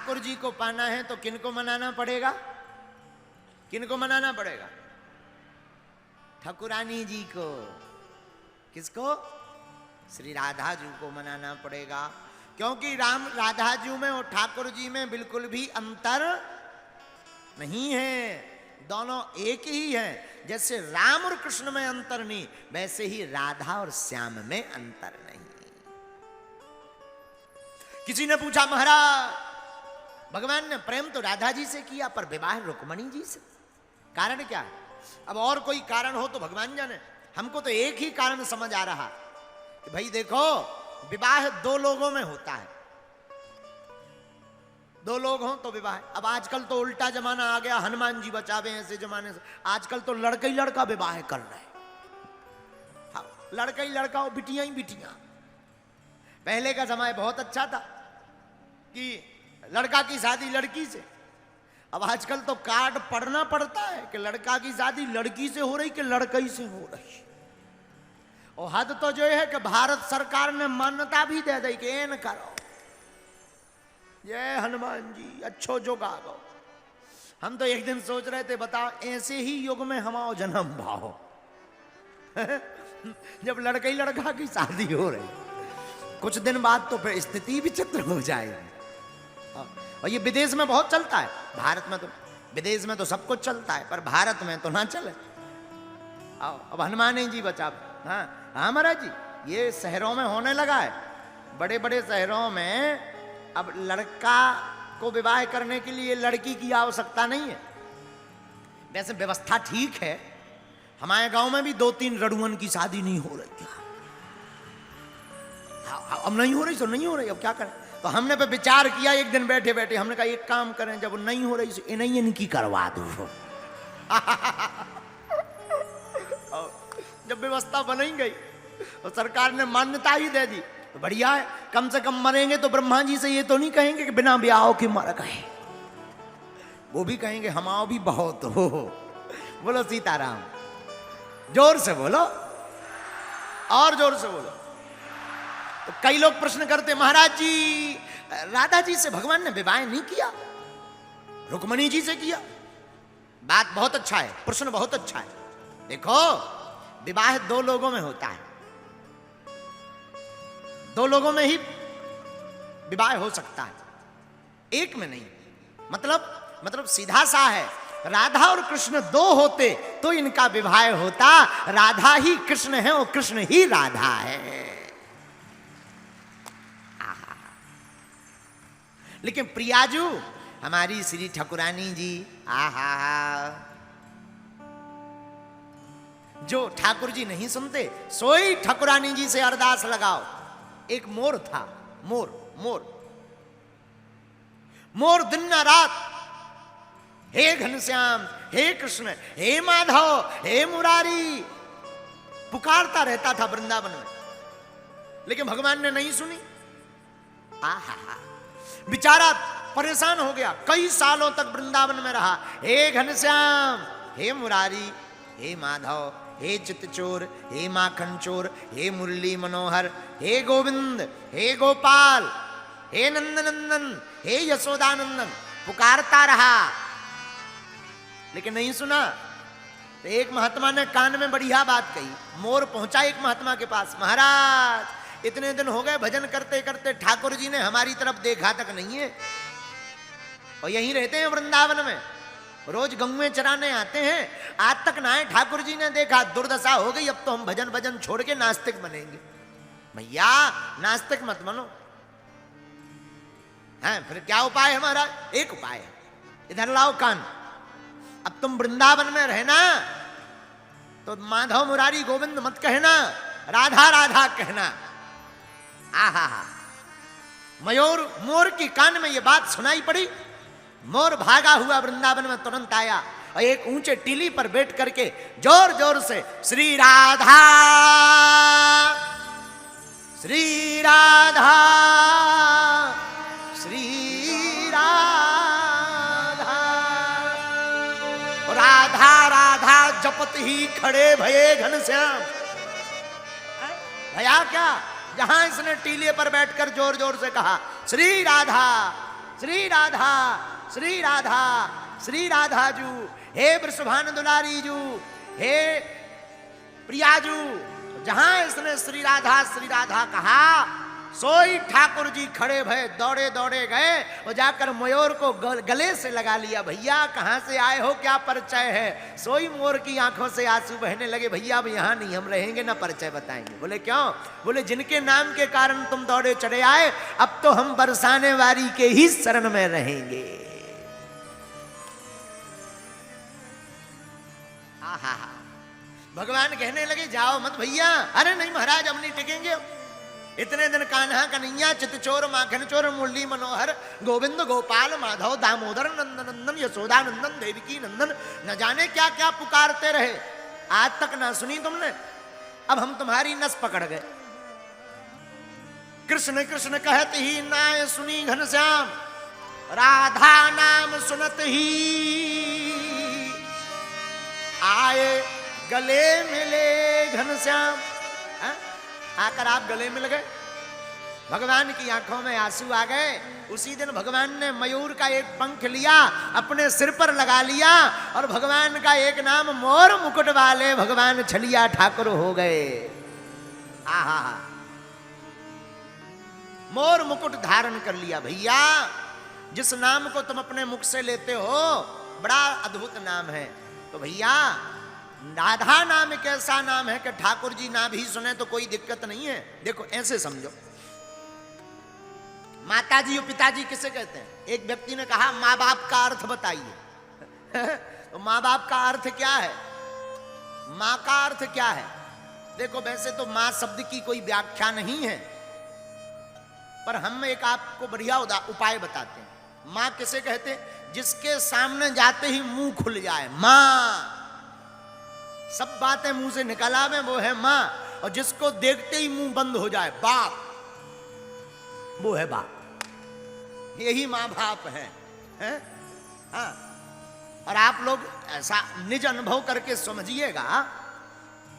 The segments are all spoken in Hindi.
ठाकुर जी को पाना है तो किनको मनाना पड़ेगा? किनको मनाना पड़ेगा? ठाकुरानी जी को। किसको? श्री राधा जी को मनाना पड़ेगा, क्योंकि राम राधा जी में और ठाकुर जी में बिल्कुल भी अंतर नहीं है, दोनों एक ही हैं। जैसे राम और कृष्ण में अंतर नहीं, वैसे ही राधा और श्याम में अंतर नहीं। किसी ने पूछा, महाराज भगवान ने प्रेम तो राधा जी से किया पर विवाह रुक्मणी जी से, कारण क्या है? अब और कोई कारण हो तो भगवान जाने, हमको तो एक ही कारण समझ आ रहा कि भाई देखो, विवाह दो लोगों में होता है, दो लोग हों तो विवाह। अब आजकल तो उल्टा जमाना आ गया, हनुमान जी बचावे ऐसे जमाने से। आजकल तो लड़का ही लड़का विवाह कर रहे हैं, हाँ, लड़का ही लड़का और बिटियां ही बिटियां। पहले का समय बहुत अच्छा था कि लड़का की शादी लड़की से, अब आजकल तो कार्ड पढ़ना पड़ता है कि लड़का की शादी लड़की से हो रही कि लड़कई से हो रही। और हद तो जो है कि भारत सरकार ने मान्यता भी दे दी कि एन करो, जय हनुमान जी अच्छो जो गागो। हम तो एक दिन सोच रहे थे, बताओ ऐसे ही युग में हमारा जन्म भाव जब लड़का ही लड़का की शादी हो रही, कुछ दिन बाद तो फिर स्थिति विचित्र हो जाएगी। और ये विदेश में बहुत चलता है, भारत में तो, विदेश में तो सब कुछ चलता है पर भारत में तो ना चले। आओ अब हनुमान जी बचा। हाँ हाँ महाराज जी, ये शहरों में होने लगा है, बड़े बड़े शहरों में अब लड़का को विवाह करने के लिए लड़की की आवश्यकता नहीं है। वैसे व्यवस्था ठीक है, हमारे गांव में भी 2-3 रड़ुअन की शादी नहीं हो रही। अब नहीं हो रही तो नहीं हो रही, अब क्या करें? तो हमने पे विचार किया एक दिन बैठे बैठे, हमने कहा एक काम करें, जब नहीं हो रही तो नहीं इनकी करवा दो जब व्यवस्था बन गई तो सरकार ने मान्यता ही दे दी तो बढ़िया है, कम से कम मरेंगे तो ब्रह्मा जी से ये तो नहीं कहेंगे कि बिना ब्याह के मर गए, वो भी कहेंगे हमाओ भी बहुत हो। बोलो सीताराम, जोर से बोलो, और जोर से बोलो। तो कई लोग प्रश्न करते, महाराज जी राधा जी से भगवान ने विवाह नहीं किया, रुक्मणी जी से किया। बात बहुत अच्छा है, प्रश्न बहुत अच्छा है। देखो विवाह दो लोगों में होता है, दो लोगों में ही विवाह हो सकता है, एक में नहीं। मतलब सीधा सा है, राधा और कृष्ण दो होते तो इनका विवाह होता। राधा ही कृष्ण है और कृष्ण ही राधा है। लेकिन प्रियाजू हमारी श्री ठाकुरानी जी, आहा, जो ठाकुर जी नहीं सुनते सोई ठाकुरानी जी से अरदास लगाओ। एक मोर था, मोर मोर मोर दिन रात हे घनश्याम, हे कृष्ण, हे माधव, हे मुरारी पुकारता रहता था वृंदावन में, लेकिन भगवान ने नहीं सुनी। आहा, बेचारा परेशान हो गया, कई सालों तक वृंदावन में रहा। हे घनश्याम, हे मुरारी, हे माधव, हे चित्तचोर, हे माखन चोर, हे मुरली मनोहर, हे गोविंद, हे गोपाल, हे नंदनंदन, हे यशोदानंदन पुकारता रहा, लेकिन नहीं सुना। तो एक महात्मा ने कान में बढ़िया बात कही। मोर पहुंचा एक महात्मा के पास, महाराज इतने दिन हो गए भजन करते करते, ठाकुर जी ने हमारी तरफ देखा तक नहीं है, और यहीं रहते हैं वृंदावन में, रोज गंगे चराने आते हैं, आज तक ना है ठाकुर जी ने देखा। दुर्दशा हो गई, अब तो हम भजन भजन छोड़ के नास्तिक बनेंगे। भैया नास्तिक मत बनो, हैं फिर क्या उपाय है हमारा? एक उपाय है, इधर लाओ कान। अब तुम वृंदावन में रहना तो माधव मुरारी गोविंद मत कहना, राधा राधा कहना। आहा, मयूर मोर की कान में ये बात सुनाई पड़ी। मोर भागा हुआ वृंदावन में तुरंत आया और एक ऊंचे टीली पर बैठ करके जोर जोर से श्री राधा, श्री राधा, श्री राधा, राधा राधा जपत ही खड़े भये घनश्याम। भया क्या? जहां इसने टीले पर बैठकर जोर जोर से कहा श्री राधा, श्री राधा, श्री राधा, श्री राधा जू, हे वृषभान दुलारी जू, हे प्रियाजू। जहां इसने श्री राधा कहा, सोई ठाकुर जी खड़े भय दौड़े दौड़े गए और जाकर मयूर को गले से लगा लिया। भैया कहां से आए हो, क्या परिचय है? सोई मोर की आंखों से आंसू बहने लगे। भैया अब यहां नहीं, हम रहेंगे ना, परिचय बताएंगे। बोले क्यों? बोले जिनके नाम के कारण तुम दौड़े चढ़े आए, अब तो हम बरसाने वाली के ही शरण में रहेंगे। आहा, भगवान कहने लगे जाओ मत भैया। अरे नहीं महाराज, हम नहीं टिकेंगे। इतने दिन कान्हा कन्हैया चितचोर माखन चोर मुरली मनोहर गोविंद गोपाल माधव दामोदर नंदन नंदन यशोदा नंदन देवकी नंदन न जाने क्या क्या पुकारते रहे, आज तक ना सुनी तुमने। अब हम तुम्हारी नस पकड़ गए। कृष्ण कृष्ण कहते ही नाय सुनी घनश्याम, राधा नाम सुनत ही आए गले मिले घनश्याम। आकर आप गले मिल गए, भगवान की आंखों में आंसू आ गए। उसी दिन भगवान ने मयूर का एक पंख लिया, अपने सिर पर लगा लिया और भगवान का एक नाम मोर मुकुट वाले भगवान छलिया ठाकुर हो गए। आहा, मोर मुकुट धारण कर लिया। भैया जिस नाम को तुम अपने मुख से लेते हो बड़ा अद्भुत नाम है। तो भैया राधा नाम एक ऐसा नाम है कि ठाकुर जी ना भी सुने तो कोई दिक्कत नहीं है। देखो ऐसे समझो, माताजी और पिताजी किसे कहते हैं? एक व्यक्ति ने कहा माँ बाप का अर्थ बताइए। तो माँ बाप का अर्थ क्या है? माँ का अर्थ क्या है? देखो वैसे तो माँ शब्द की कोई व्याख्या नहीं है, पर हम एक आपको बढ़िया उपाय बताते हैं। माँ किसे कहते हैं? जिसके सामने जाते ही मुंह खुल जाए, माँ। सब बातें मुंह से निकल आवे, वो है माँ। और जिसको देखते ही मुंह बंद हो जाए, बाप, वो है बाप। यही माँ बाप है, हैं? हाँ। और आप लोग ऐसा निज अनुभव करके समझिएगा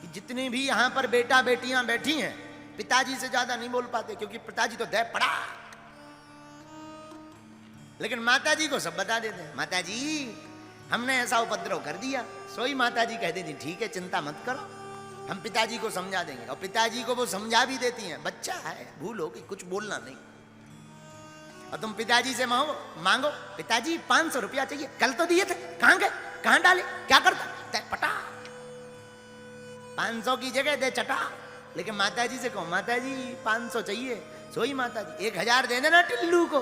कि जितने भी यहां पर बेटा बेटियां बैठी हैं, पिताजी से ज्यादा नहीं बोल पाते, क्योंकि पिताजी तो दे पड़ा, लेकिन माताजी को सब बता देते हैं। माताजी हमने ऐसा उपद्रव कर दिया। सोई माताजी कहते थी ठीक है चिंता मत करो, हम पिताजी को समझा देंगे। और पिताजी को वो समझा भी देती हैं, बच्चा है भूल होगी, कुछ बोलना नहीं। और तुम पिताजी से मांगो, पिताजी 500 रुपया चाहिए, कल तो दिए थे, कहां गए, कहां डाले, क्या करता पटा। 500 की जगह दे चटा। लेकिन माताजी से कहो माताजी 500 चाहिए, सोई माताजी 1000 दे देना टिल्लू को।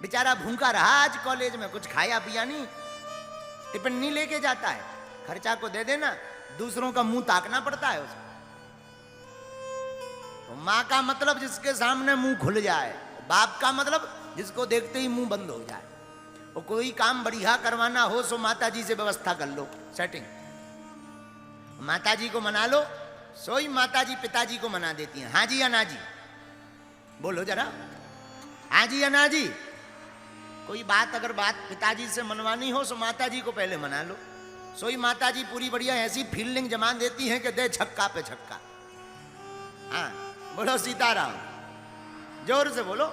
बेचारा भूखा रहा आज कॉलेज में, कुछ खाया पिया नहीं, टिफिन नहीं लेके जाता है, खर्चा को दे देना, दूसरों का मुंह ताकना पड़ता है उसको। तो माँ का मतलब जिसके सामने मुंह खुल जाए, बाप का मतलब जिसको देखते ही मुंह बंद हो जाए। और कोई काम बढ़िया करवाना हो सो माताजी से व्यवस्था कर लो, सेटिंग। माताजी को मना लो, सोई माताजी पिताजी को मना देती हैं। हाँ जी या ना जी, बोलो जरा, हाँ जी या ना जी। कोई बात अगर पिताजी से मनवानी हो तो माताजी को पहले मना लो। सोई माताजी पूरी बढ़िया ऐसी फील्डिंग जमा देती हैं कि दे छक्का पे छक्का। हाँ बोलो सीताराम, जोर से बोलो।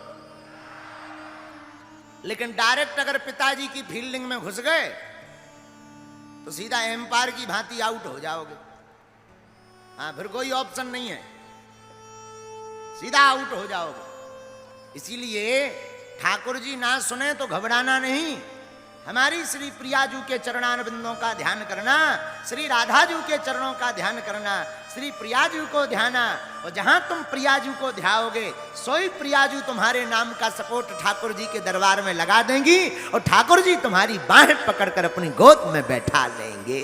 लेकिन डायरेक्ट अगर पिताजी की फील्डिंग में घुस गए तो सीधा एम्पायर की भांति आउट हो जाओगे। हाँ फिर कोई ऑप्शन नहीं है, सीधा आउट हो जाओगे। इसीलिए ठाकुर जी ना सुने तो घबराना नहीं, हमारी श्री प्रियाजू के चरणारविंदों का ध्यान करना, श्री राधाजू के चरणों का ध्यान करना, श्री प्रियाजू को ध्याना। और जहां तुम प्रियाजू को ध्याओगे, सोई प्रियाजू तुम्हारे नाम का सपोर्ट ठाकुर जी के दरबार में लगा देंगी और ठाकुर जी तुम्हारी बाहें पकड़कर अपनी गोद में बैठा लेंगे।